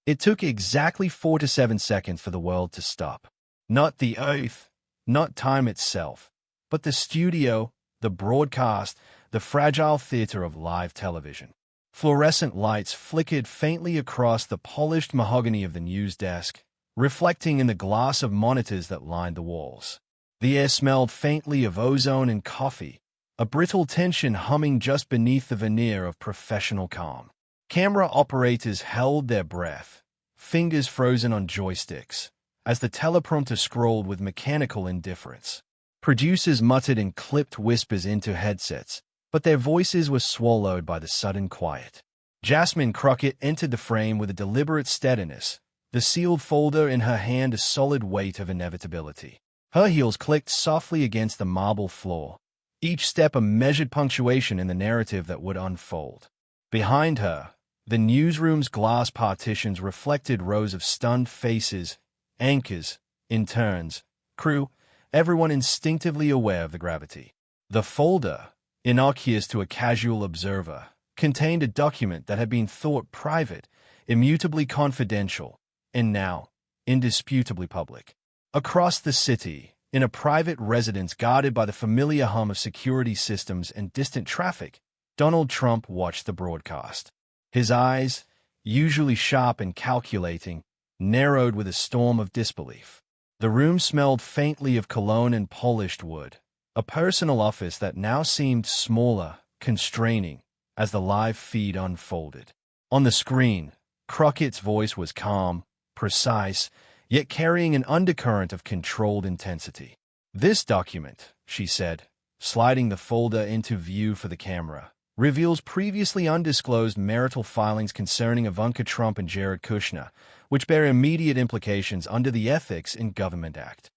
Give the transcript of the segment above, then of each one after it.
It took exactly 4 to 7 seconds for the world to stop. Not the earth, not time itself, but the studio, the broadcast, the fragile theater of live television. Fluorescent lights flickered faintly across the polished mahogany of the news desk, reflecting in the glass of monitors that lined the walls. The air smelled faintly of ozone and coffee, a brittle tension humming just beneath the veneer of professional calm. Camera operators held their breath, fingers frozen on joysticks, as the teleprompter scrolled with mechanical indifference. Producers muttered in clipped whispers into headsets, but their voices were swallowed by the sudden quiet. Jasmine Crockett entered the frame with a deliberate steadiness, the sealed folder in her hand a solid weight of inevitability. Her heels clicked softly against the marble floor, each step a measured punctuation in the narrative that would unfold. Behind her, the newsroom's glass partitions reflected rows of stunned faces, anchors, interns, crew, everyone instinctively aware of the gravity. The folder, innocuous to a casual observer, contained a document that had been thought private, immutably confidential, and now indisputably public. Across the city, in a private residence guarded by the familiar hum of security systems and distant traffic, Donald Trump watched the broadcast. His eyes, usually sharp and calculating, narrowed with a storm of disbelief. The room smelled faintly of cologne and polished wood, a personal office that now seemed smaller, constraining, as the live feed unfolded. On the screen, Crockett's voice was calm, precise, yet carrying an undercurrent of controlled intensity. "This document," she said, sliding the folder into view for the camera, "reveals previously undisclosed marital filings concerning Ivanka Trump and Jared Kushner, which bear immediate implications under the Ethics in Government Act."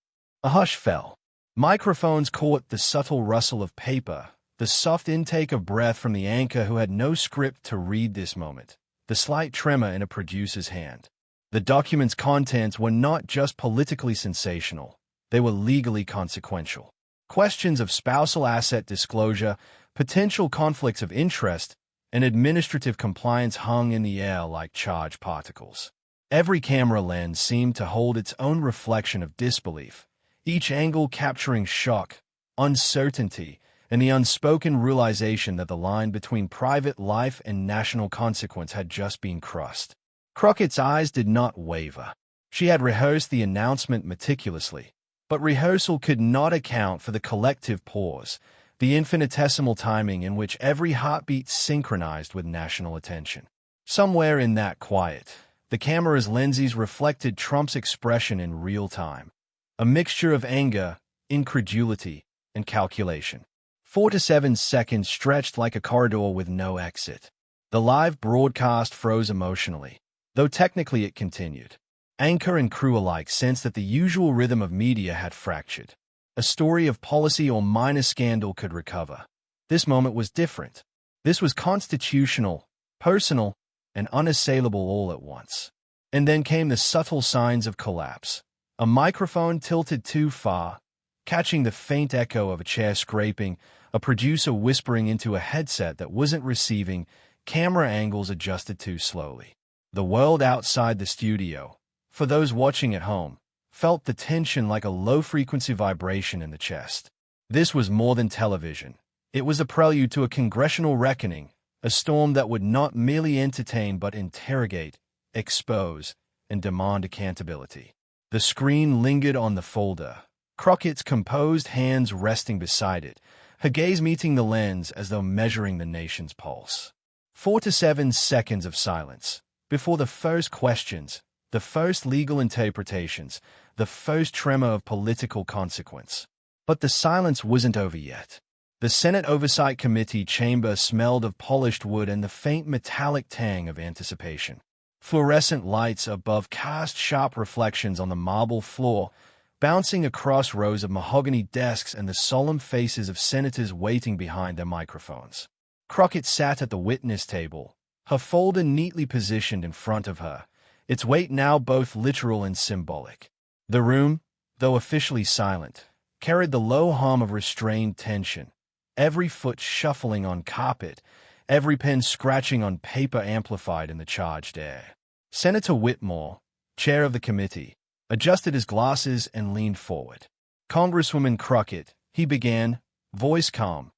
A hush fell. Microphones caught the subtle rustle of paper, the soft intake of breath from the anchor who had no script to read this moment, the slight tremor in a producer's hand. The document's contents were not just politically sensational, they were legally consequential. Questions of spousal asset disclosure, potential conflicts of interest, and administrative compliance hung in the air like charged particles. Every camera lens seemed to hold its own reflection of disbelief, each angle capturing shock, uncertainty, and the unspoken realization that the line between private life and national consequence had just been crossed. Crockett's eyes did not waver. She had rehearsed the announcement meticulously, but rehearsal could not account for the collective pause, the infinitesimal timing in which every heartbeat synchronized with national attention. Somewhere in that quiet, the camera's lenses reflected Trump's expression in real time, a mixture of anger, incredulity, and calculation. 4 to 7 seconds stretched like a corridor with no exit. The live broadcast froze emotionally, though technically it continued. Anchor and crew alike sensed that the usual rhythm of media had fractured. A story of policy or minor scandal could recover. This moment was different. This was constitutional, personal, and unassailable all at once. And then came the subtle signs of collapse. A microphone tilted too far, catching the faint echo of a chair scraping, a producer whispering into a headset that wasn't receiving, camera angles adjusted too slowly. The world outside the studio, for those watching at home, felt the tension like a low-frequency vibration in the chest. This was more than television. It was a prelude to a congressional reckoning, a storm that would not merely entertain but interrogate, expose, and demand accountability. The screen lingered on the folder, Crockett's composed hands resting beside it, her gaze meeting the lens as though measuring the nation's pulse. 4 to 7 seconds of silence, before the first questions, the first legal interpretations, the first tremor of political consequence. But the silence wasn't over yet. The Senate Oversight Committee chamber smelled of polished wood and the faint metallic tang of anticipation. Fluorescent lights above cast sharp reflections on the marble floor, bouncing across rows of mahogany desks and the solemn faces of senators waiting behind their microphones. Crockett sat at the witness table, her folder neatly positioned in front of her, its weight now both literal and symbolic. The room, though officially silent, carried the low hum of restrained tension, every foot shuffling on carpet, every pen scratching on paper amplified in the charged air. Senator Whitmore, chair of the committee, adjusted his glasses and leaned forward. Congresswoman Crockett, he began, voice calm,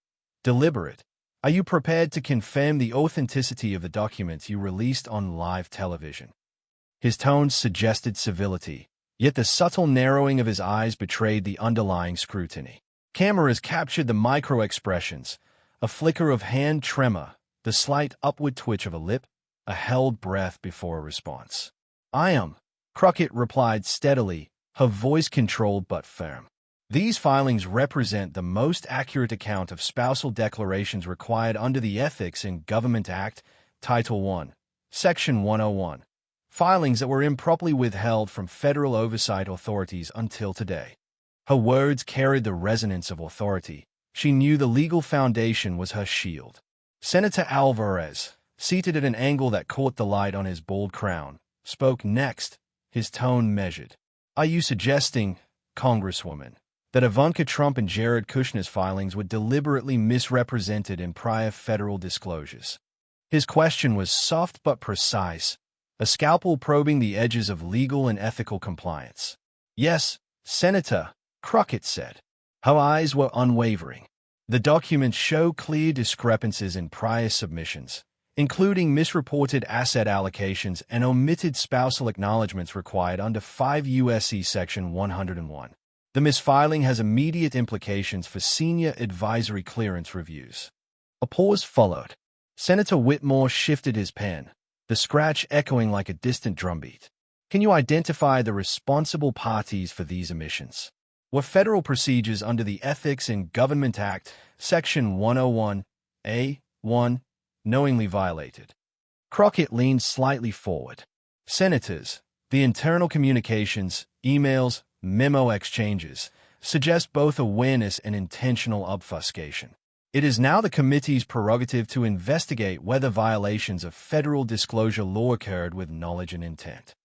deliberate. Are you prepared to confirm the authenticity of the documents you released on live television? His tones suggested civility, yet the subtle narrowing of his eyes betrayed the underlying scrutiny. Cameras captured the micro-expressions, a flicker of hand tremor, the slight upward twitch of a lip, a held breath before a response. I am, Crockett replied steadily, her voice controlled but firm. These filings represent the most accurate account of spousal declarations required under the Ethics in Government Act, Title I, Section 101. Filings that were improperly withheld from federal oversight authorities until today. Her words carried the resonance of authority. She knew the legal foundation was her shield. Senator Alvarez, seated at an angle that caught the light on his bald crown, spoke next, his tone measured. Are you suggesting, Congresswoman, that Ivanka Trump and Jared Kushner's filings were deliberately misrepresented in prior federal disclosures? His question was soft but precise, a scalpel probing the edges of legal and ethical compliance. Yes, Senator, Crockett said. Her eyes were unwavering. The documents show clear discrepancies in prior submissions, including misreported asset allocations and omitted spousal acknowledgments required under 5 U.S.C. Section 101. The misfiling has immediate implications for senior advisory clearance reviews. A pause followed. Senator Whitmore shifted his pen, the scratch echoing like a distant drumbeat. Can you identify the responsible parties for these omissions? Were federal procedures under the Ethics in Government Act, Section 101A1, knowingly violated? Crockett leaned slightly forward. Senators, the internal communications, emails, memo exchanges, suggest both awareness and intentional obfuscation. It is now the committee's prerogative to investigate whether violations of federal disclosure law occurred with knowledge and intent.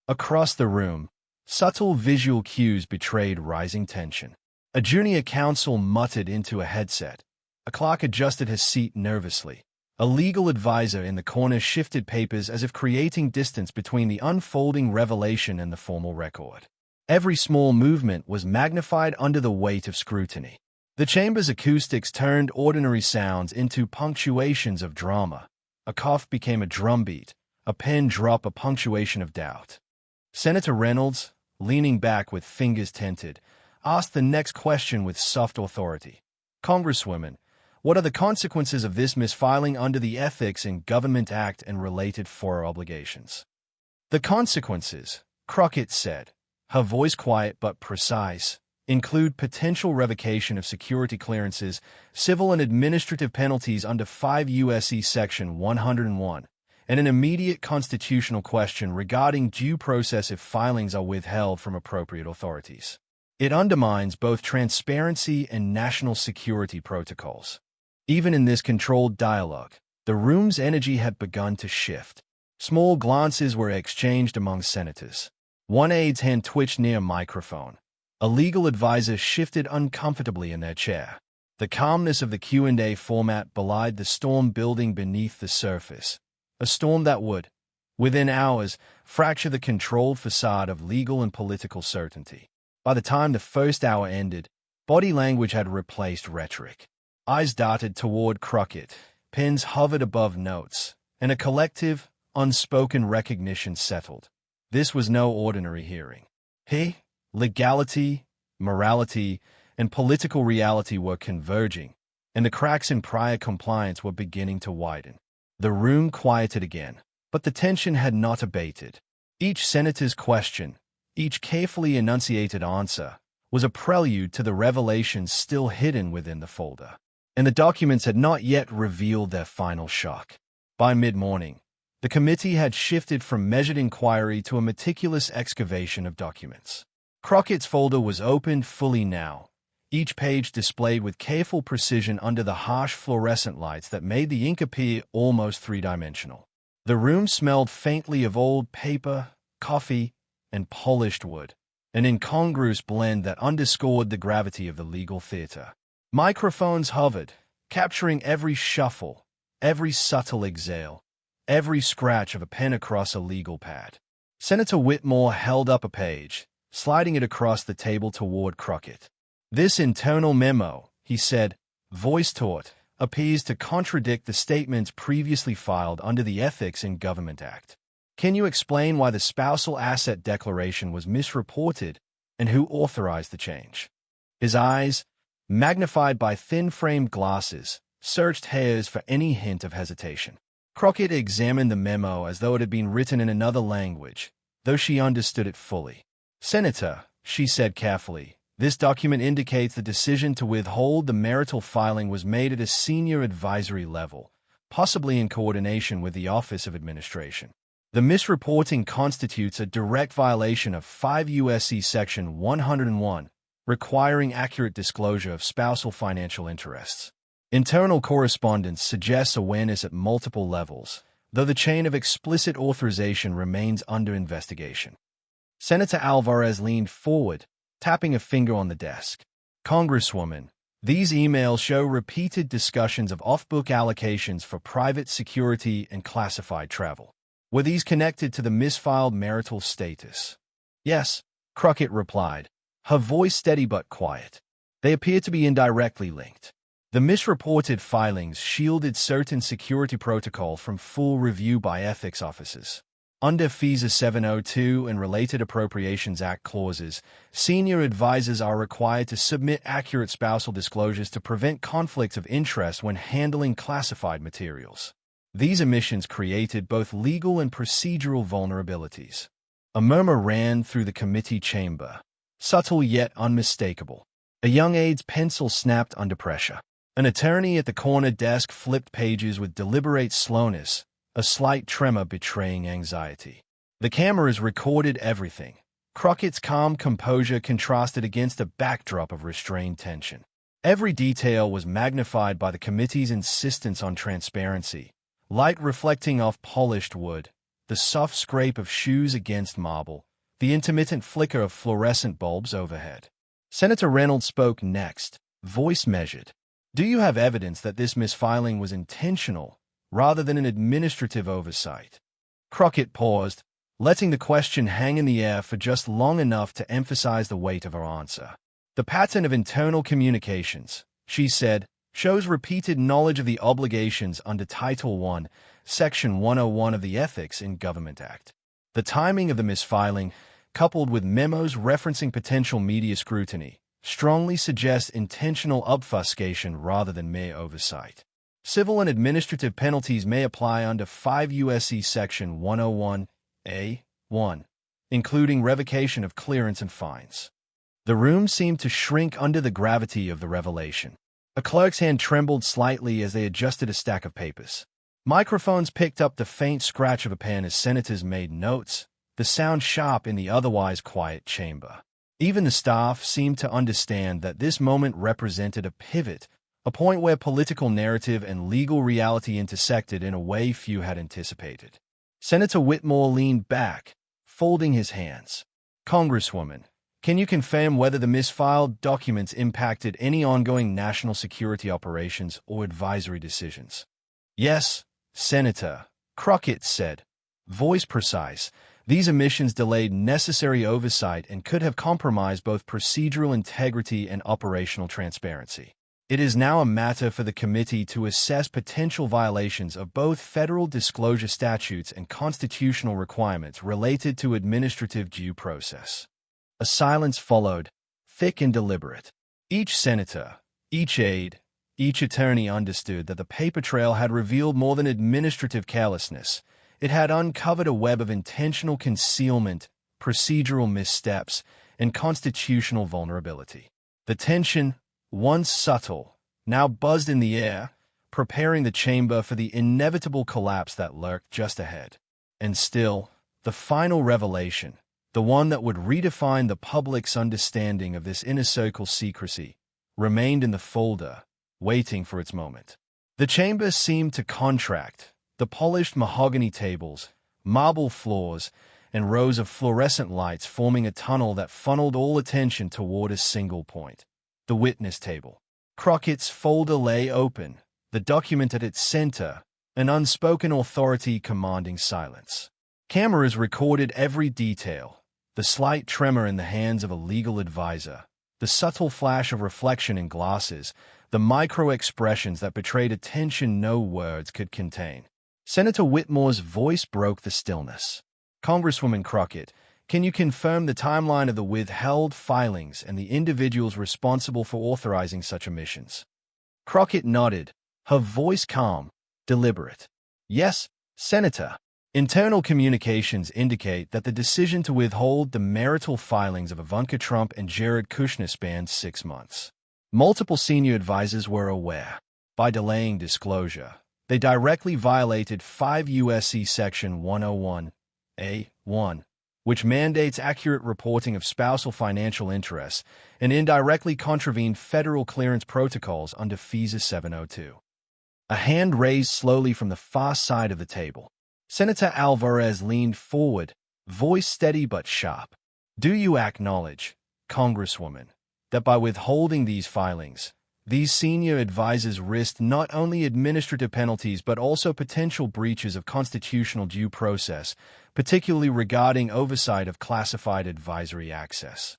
Across the room, subtle visual cues betrayed rising tension. A junior counsel muttered into a headset. A clerk adjusted his seat nervously. A legal advisor in the corner shifted papers as if creating distance between the unfolding revelation and the formal record. Every small movement was magnified under the weight of scrutiny. The chamber's acoustics turned ordinary sounds into punctuations of drama. A cough became a drumbeat, a pen drop a punctuation of doubt. Senator Reynolds, leaning back with fingers tented, asked the next question with soft authority. Congresswoman, what are the consequences of this misfiling under the Ethics in Government Act and related FORA obligations? The consequences, Crockett said, her voice quiet but precise, include potential revocation of security clearances, civil and administrative penalties under 5 U.S.C. Section 101, and an immediate constitutional question regarding due process if filings are withheld from appropriate authorities. It undermines both transparency and national security protocols. Even in this controlled dialogue, the room's energy had begun to shift. Small glances were exchanged among senators. One aide's hand twitched near a microphone. A legal advisor shifted uncomfortably in their chair. The calmness of the Q&A format belied the storm building beneath the surface. A storm that would, within hours, fracture the controlled facade of legal and political certainty. By the time the first hour ended, body language had replaced rhetoric. Eyes darted toward Crockett, pens hovered above notes, and a collective, unspoken recognition settled. This was no ordinary hearing. Legality, morality, and political reality were converging, and the cracks in prior compliance were beginning to widen. The room quieted again, but the tension had not abated. Each senator's question, each carefully enunciated answer, was a prelude to the revelations still hidden within the folder. And the documents had not yet revealed their final shock. By mid-morning, the committee had shifted from measured inquiry to a meticulous excavation of documents. Crockett's folder was opened fully now, each page displayed with careful precision under the harsh fluorescent lights that made the ink appear almost three-dimensional. The room smelled faintly of old paper, coffee, and polished wood, an incongruous blend that underscored the gravity of the legal theater. Microphones hovered, capturing every shuffle, every subtle exhale, every scratch of a pen across a legal pad. Senator Whitmore held up a page, sliding it across the table toward Crockett. "This internal memo," he said, voice taut, "appears to contradict the statements previously filed under the Ethics in Government Act. Can you explain why the spousal asset declaration was misreported and who authorized the change?" His eyes, magnified by thin-framed glasses, searched Hare's for any hint of hesitation. Crockett examined the memo as though it had been written in another language, though she understood it fully. "Senator," she said carefully, "this document indicates the decision to withhold the marital filing was made at a senior advisory level, possibly in coordination with the Office of Administration. The misreporting constitutes a direct violation of 5 U.S.C. Section 101, requiring accurate disclosure of spousal financial interests. Internal correspondence suggests awareness at multiple levels, though the chain of explicit authorization remains under investigation." Senator Alvarez leaned forward, tapping a finger on the desk. "Congresswoman, these emails show repeated discussions of off-book allocations for private security and classified travel. Were these connected to the misfiled marital status?" "Yes," Crockett replied, her voice steady but quiet. "They appear to be indirectly linked. The misreported filings shielded certain security protocol from full review by ethics officers. Under FISA 702 and related Appropriations Act clauses, senior advisors are required to submit accurate spousal disclosures to prevent conflicts of interest when handling classified materials. These omissions created both legal and procedural vulnerabilities." A murmur ran through the committee chamber, subtle yet unmistakable. A young aide's pencil snapped under pressure. An attorney at the corner desk flipped pages with deliberate slowness, a slight tremor betraying anxiety. The cameras recorded everything. Crockett's calm composure contrasted against a backdrop of restrained tension. Every detail was magnified by the committee's insistence on transparency. Light reflecting off polished wood, the soft scrape of shoes against marble, the intermittent flicker of fluorescent bulbs overhead. Senator Reynolds spoke next, voice measured. "Do you have evidence that this misfiling was intentional, rather than an administrative oversight?" Crockett paused, letting the question hang in the air for just long enough to emphasize the weight of her answer. "The pattern of internal communications," she said, "shows repeated knowledge of the obligations under Title I, Section 101 of the Ethics in Government Act. The timing of the misfiling, coupled with memos referencing potential media scrutiny, strongly suggests intentional obfuscation rather than mere oversight. Civil and administrative penalties may apply under 5 U.S.C. Section 101A(1), including revocation of clearance and fines." The room seemed to shrink under the gravity of the revelation. A clerk's hand trembled slightly as they adjusted a stack of papers. Microphones picked up the faint scratch of a pen as senators made notes, the sound sharp in the otherwise quiet chamber. Even the staff seemed to understand that this moment represented a pivot, a point where political narrative and legal reality intersected in a way few had anticipated. Senator Whitmore leaned back, folding his hands. "Congresswoman, can you confirm whether the misfiled documents impacted any ongoing national security operations or advisory decisions?" "Yes, Senator," Crockett said, voice precise. "These omissions delayed necessary oversight and could have compromised both procedural integrity and operational transparency. It is now a matter for the committee to assess potential violations of both federal disclosure statutes and constitutional requirements related to administrative due process." A silence followed, thick and deliberate. Each senator, each aide, each attorney understood that the paper trail had revealed more than administrative carelessness. It had uncovered a web of intentional concealment, procedural missteps, and constitutional vulnerability. The tension, once subtle, now buzzed in the air, preparing the chamber for the inevitable collapse that lurked just ahead. And still, the final revelation, the one that would redefine the public's understanding of this inner circle secrecy, remained in the folder, waiting for its moment. The chamber seemed to contract. The polished mahogany tables, marble floors, and rows of fluorescent lights forming a tunnel that funneled all attention toward a single point: the witness table. Crockett's folder lay open, the document at its center, an unspoken authority commanding silence. Cameras recorded every detail, the slight tremor in the hands of a legal advisor, the subtle flash of reflection in glasses, the micro-expressions that betrayed a tension no words could contain. Senator Whitmore's voice broke the stillness. Congresswoman Crockett, can you confirm the timeline of the withheld filings and the individuals responsible for authorizing such omissions? Crockett nodded, her voice calm, deliberate. Yes, Senator. Internal communications indicate that the decision to withhold the marital filings of Ivanka Trump and Jared Kushner spanned 6 months. Multiple senior advisors were aware. By delaying disclosure, they directly violated 5 U.S.C. Section 101(a)(1, which mandates accurate reporting of spousal financial interests and indirectly contravened federal clearance protocols under FISA 702. A hand raised slowly from the far side of the table. Senator Alvarez leaned forward, voice steady but sharp. Do you acknowledge, Congresswoman, that by withholding these filings, these senior advisors risked not only administrative penalties but also potential breaches of constitutional due process, particularly regarding oversight of classified advisory access?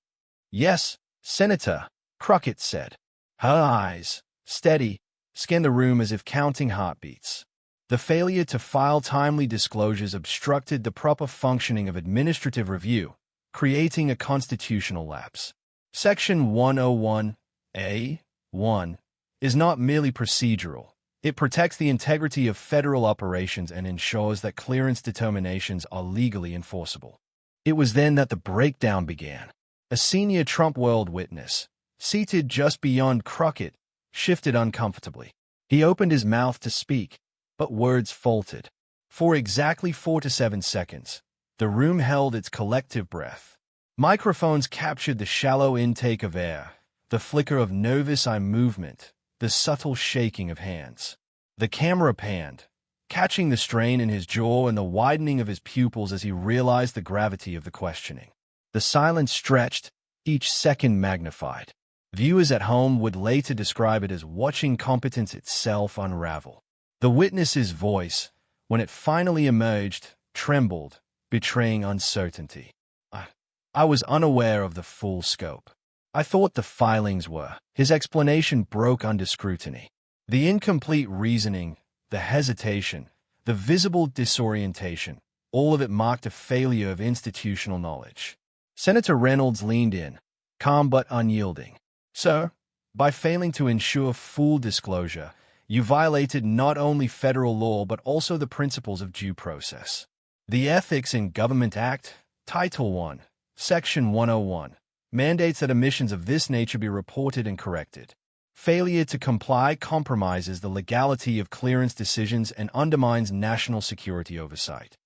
Yes, Senator, Crockett said. Her eyes, steady, scanned the room as if counting heartbeats. The failure to file timely disclosures obstructed the proper functioning of administrative review, creating a constitutional lapse. Section 101(a)(1 is not merely procedural. It protects the integrity of federal operations and ensures that clearance determinations are legally enforceable. It was then that the breakdown began. A senior Trump world witness, seated just beyond Crockett, shifted uncomfortably. He opened his mouth to speak, but words faltered. For exactly 4 to 7 seconds, the room held its collective breath. Microphones captured the shallow intake of air, the flicker of nervous eye movement, the subtle shaking of hands. The camera panned, catching the strain in his jaw and the widening of his pupils as he realized the gravity of the questioning. The silence stretched, each second magnified. Viewers at home would later describe it as watching competence itself unravel. The witness's voice, when it finally emerged, trembled, betraying uncertainty. I was unaware of the full scope. I thought the filings were. His explanation broke under scrutiny. The incomplete reasoning, the hesitation, the visible disorientation, all of it marked a failure of institutional knowledge. Senator Reynolds leaned in, calm but unyielding. Sir, by failing to ensure full disclosure, you violated not only federal law but also the principles of due process. The Ethics in Government Act, Title I, Section 101, mandates that omissions of this nature be reported and corrected. Failure to comply compromises the legality of clearance decisions and undermines national security oversight.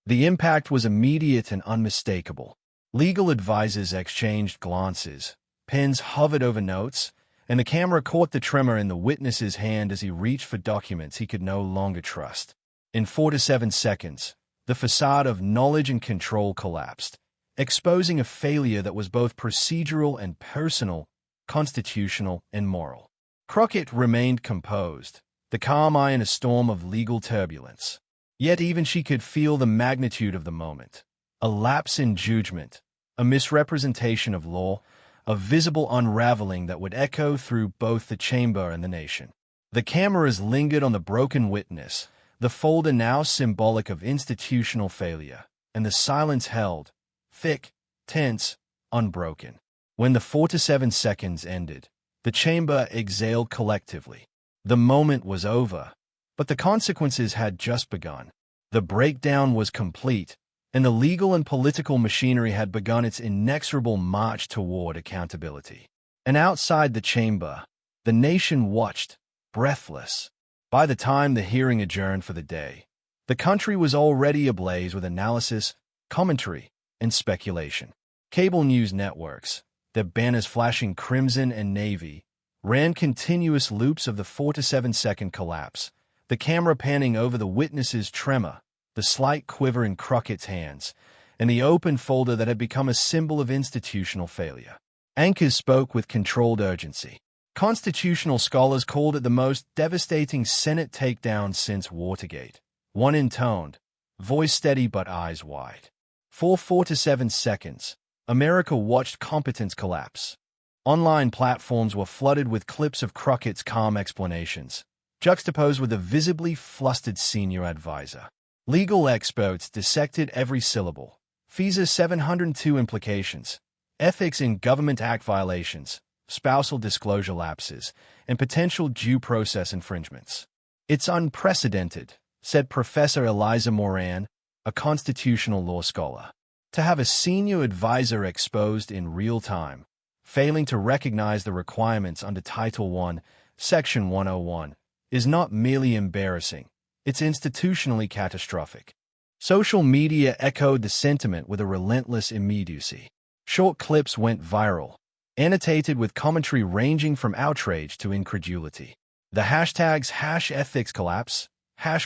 The impact was immediate and unmistakable. Legal advisors exchanged glances, pens hovered over notes, and the camera caught the tremor in the witness's hand as he reached for documents he could no longer trust. In 4 to 7 seconds, the facade of knowledge and control collapsed, exposing a failure that was both procedural and personal, constitutional and moral. Crockett remained composed, the calm eye in a storm of legal turbulence. Yet even she could feel the magnitude of the moment. A lapse in judgment, a misrepresentation of law, a visible unraveling that would echo through both the chamber and the nation. The cameras lingered on the broken witness, the folder now symbolic of institutional failure, and the silence held, thick, tense, unbroken. When the 4 to 7 seconds ended, the chamber exhaled collectively. The moment was over, but the consequences had just begun. The breakdown was complete, and the legal and political machinery had begun its inexorable march toward accountability. And outside the chamber, the nation watched, breathless. By the time the hearing adjourned for the day, the country was already ablaze with analysis, commentary, and speculation. Cable news networks, their banners flashing crimson and navy, ran continuous loops of the 4 to 7 second collapse, the camera panning over the witness's tremor, the slight quiver in Crockett's hands, and the open folder that had become a symbol of institutional failure. Anchors spoke with controlled urgency. Constitutional scholars called it the most devastating Senate takedown since Watergate. One intoned, voice steady but eyes wide. For 4 to 7 seconds, America watched competence collapse. Online platforms were flooded with clips of Crockett's calm explanations, juxtaposed with a visibly flustered senior advisor. Legal experts dissected every syllable. FISA 702 implications, ethics in Government Act violations, spousal disclosure lapses, and potential due process infringements. It's unprecedented, said Professor Eliza Moran, a constitutional law scholar. To have a senior advisor exposed in real time, failing to recognize the requirements under Title I, Section 101, is not merely embarrassing, it's institutionally catastrophic. Social media echoed the sentiment with a relentless immediacy. Short clips went viral, annotated with commentary ranging from outrage to incredulity. The hashtags #EthicsCollapse,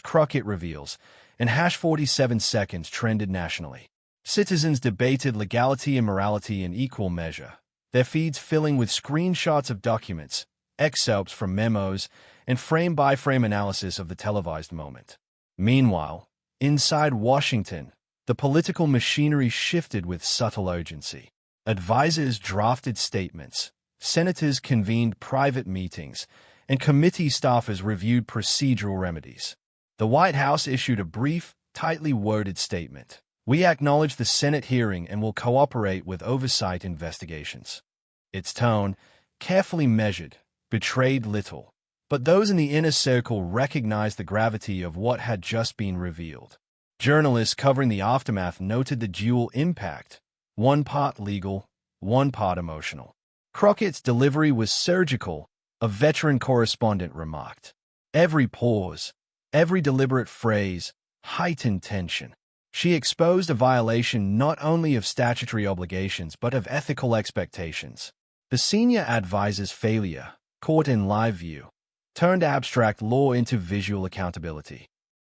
#Crockett reveals, and #47 seconds trended nationally. Citizens debated legality and morality in equal measure, their feeds filling with screenshots of documents, excerpts from memos, and frame-by-frame analysis of the televised moment. Meanwhile, inside Washington, the political machinery shifted with subtle urgency. Advisors drafted statements, senators convened private meetings, and committee staffers reviewed procedural remedies. The White House issued a brief, tightly worded statement. We acknowledge the Senate hearing and will cooperate with oversight investigations. Its tone, carefully measured, betrayed little. But those in the inner circle recognized the gravity of what had just been revealed. Journalists covering the aftermath noted the dual impact, one part legal, one part emotional. Crockett's delivery was surgical, a veteran correspondent remarked. Every pause, every deliberate phrase, heightened tension. She exposed a violation not only of statutory obligations but of ethical expectations. The senior advisor's failure, caught in live view, turned abstract law into visual accountability.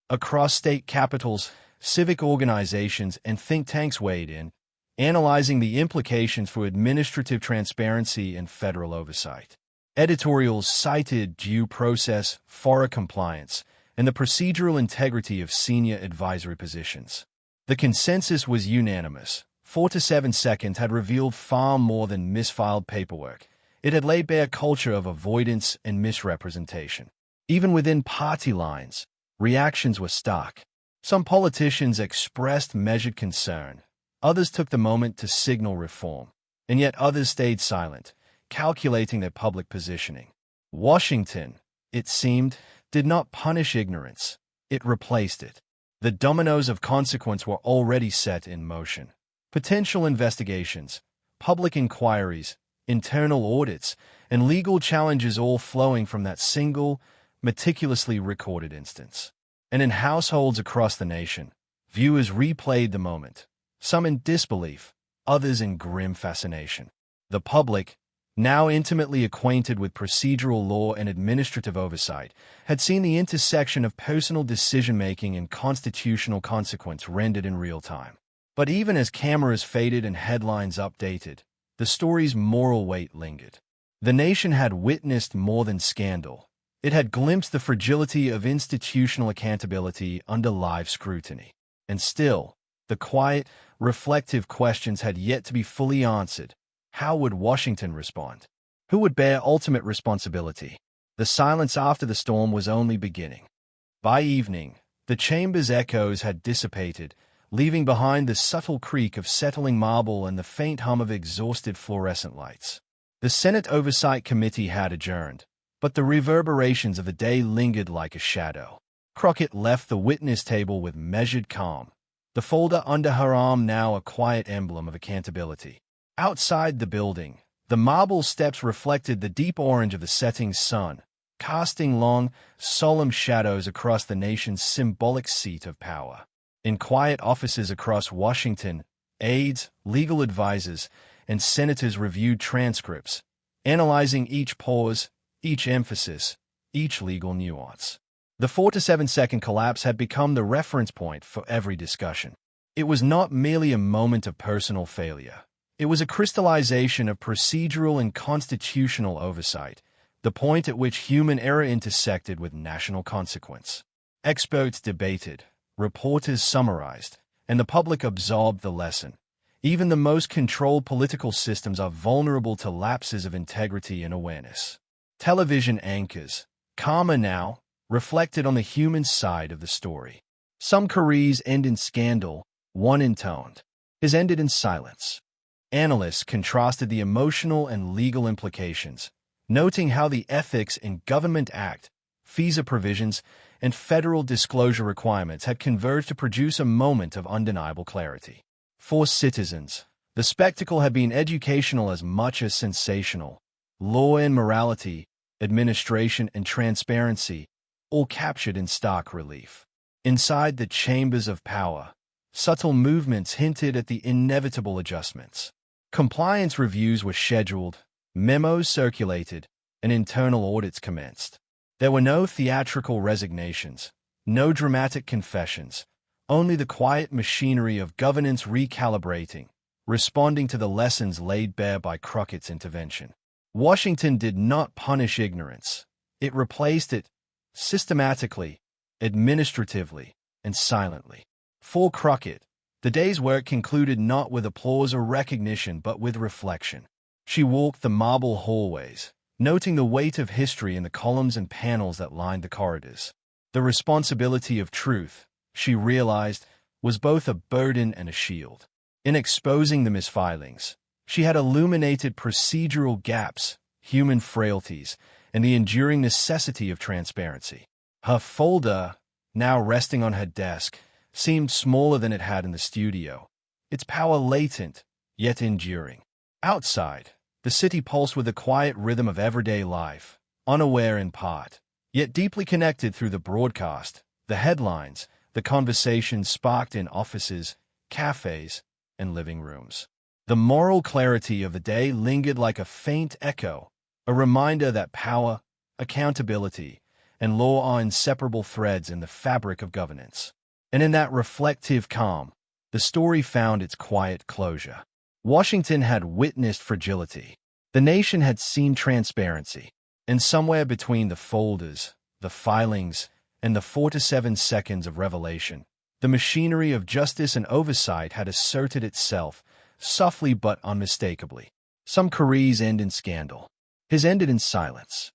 Across state capitals, civic organizations and think tanks weighed in, analyzing the implications for administrative transparency and federal oversight. Editorials cited due process, FORA compliance, and the procedural integrity of senior advisory positions. The consensus was unanimous. 4 to 7 seconds had revealed far more than misfiled paperwork. It had laid bare a culture of avoidance and misrepresentation. Even within party lines, reactions were stark. Some politicians expressed measured concern. Others took the moment to signal reform. And yet others stayed silent, calculating their public positioning. Washington, it seemed, did not punish ignorance. It replaced it. The dominoes of consequence were already set in motion. Potential investigations, public inquiries, internal audits, and legal challenges all flowing from that single, meticulously recorded instance. And in households across the nation, viewers replayed the moment, some in disbelief, others in grim fascination. The public, now intimately acquainted with procedural law and administrative oversight, had seen the intersection of personal decision-making and constitutional consequence rendered in real time. But even as cameras faded and headlines updated, the story's moral weight lingered. The nation had witnessed more than scandal. It had glimpsed the fragility of institutional accountability under live scrutiny. And still, the quiet, reflective questions had yet to be fully answered. How would Washington respond? Who would bear ultimate responsibility? The silence after the storm was only beginning. By evening, the chamber's echoes had dissipated, leaving behind the subtle creak of settling marble and the faint hum of exhausted fluorescent lights. The Senate Oversight Committee had adjourned, but the reverberations of the day lingered like a shadow. Crockett left the witness table with measured calm, the folder under her arm now a quiet emblem of accountability. Outside the building, the marble steps reflected the deep orange of the setting sun, casting long, solemn shadows across the nation's symbolic seat of power. In quiet offices across Washington, aides, legal advisors, and senators reviewed transcripts, analyzing each pause, each emphasis, each legal nuance. The 4 to 7 second collapse had become the reference point for every discussion. It was not merely a moment of personal failure. It was a crystallization of procedural and constitutional oversight, the point at which human error intersected with national consequence. Experts debated, reporters summarized, and the public absorbed the lesson. Even the most controlled political systems are vulnerable to lapses of integrity and awareness. Television anchors, calmer now, reflected on the human side of the story. Some careers end in scandal, one intoned. His ended in silence. Analysts contrasted the emotional and legal implications, noting how the Ethics in Government Act, FISA provisions, and federal disclosure requirements had converged to produce a moment of undeniable clarity. For citizens, the spectacle had been educational as much as sensational. Law and morality, administration and transparency, all captured in stark relief. Inside the chambers of power, subtle movements hinted at the inevitable adjustments. Compliance reviews were scheduled, memos circulated, and internal audits commenced. There were no theatrical resignations, no dramatic confessions, only the quiet machinery of governance recalibrating, responding to the lessons laid bare by Crockett's intervention. Washington did not punish ignorance. It replaced it systematically, administratively, and silently. For Crockett, the day's work concluded not with applause or recognition but with reflection. She walked the marble hallways, noting the weight of history in the columns and panels that lined the corridors. The responsibility of truth, she realized, was both a burden and a shield. In exposing the misfilings, she had illuminated procedural gaps, human frailties, and the enduring necessity of transparency. Her folder, now resting on her desk, seemed smaller than it had in the studio, its power latent, yet enduring. Outside, the city pulsed with the quiet rhythm of everyday life, unaware in part, yet deeply connected through the broadcast, the headlines, the conversations sparked in offices, cafes, and living rooms. The moral clarity of the day lingered like a faint echo, a reminder that power, accountability, and law are inseparable threads in the fabric of governance. And in that reflective calm, the story found its quiet closure. Washington had witnessed fragility. The nation had seen transparency. And somewhere between the folders, the filings, and the 4 to 7 seconds of revelation, the machinery of justice and oversight had asserted itself, softly but unmistakably. Some careers end in scandal. His ended in silence.